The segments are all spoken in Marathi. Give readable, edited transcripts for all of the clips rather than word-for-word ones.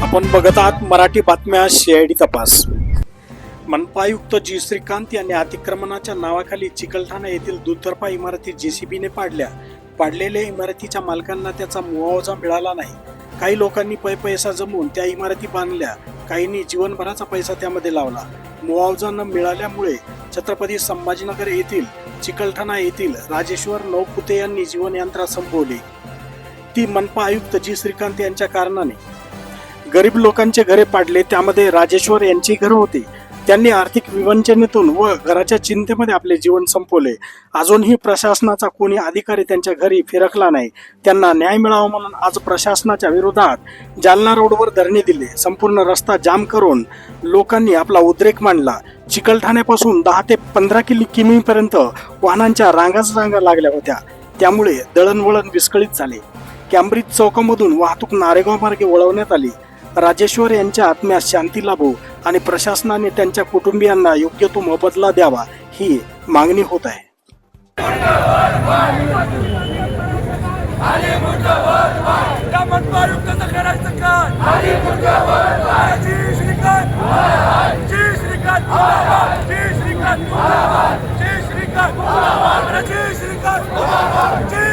आपण बघत आहात मराठी बातम्या CID तपास। मनपा आयुक्त जी श्रीकांत यांनी अतिक्रमणाच्या नावाखाली चिकलठाणा येथील दुतर्फा इमारती JCBने पाडलेल्या इमारतीच्या मालकांना त्याचा मुआवजा मिळाला नाही। काही लोकांनी पैसा जमवून त्या इमारती बांधल्या, काहींनी जीवनभराचा पैसा त्यामध्ये लावला। मुआवजा न मिळाल्यामुळे छत्रपती संभाजीनगर येथील चिकलठाणा येथील राजेश्वर नवपुते यांनी जीवनयात्रा संपवली। ती मनपा आयुक्त जी श्रीकांत यांच्या कारणाने। गरीब लोकांचे घरे पाडले, त्यामध्ये राजेश्वर यांची घर होती। त्यांनी आर्थिक विवंचनेतून व घराच्या चिंतेमध्ये आपले जीवन संपवले। अजूनही प्रशासनाचा कोणी अधिकारी त्यांच्या घरी फिरकला नाही। त्यांना न्याय मिळावा म्हणून आज प्रशासनाच्या विरोधात जालना रोडवर धरणे दिले। संपूर्ण रस्ता जाम करून लोकांनी आपला उद्रेक मांडला। चिकलठाण्यापासून 10 ते 15 किमी पर्यंत वाहनांच्या रांगा लागल्या होत्या, त्यामुळे दळणवळण विस्कळीत झाले। कॅम्ब्रिज चौकामधून वाहतूक नारेगाव मार्गे वळवण्यात आली। राजेश्वर यांच्या आत्म्यास शांती लाभो आणि प्रशासनाने त्यांच्या कुटुंबियांना योग्य तो मोबदला द्यावा, ही मागणी होत आहे।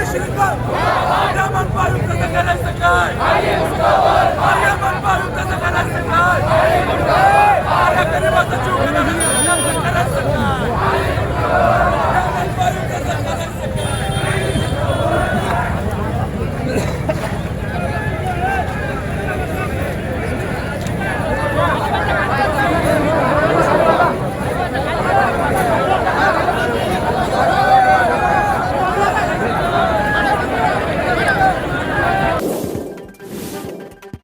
श्रीकांत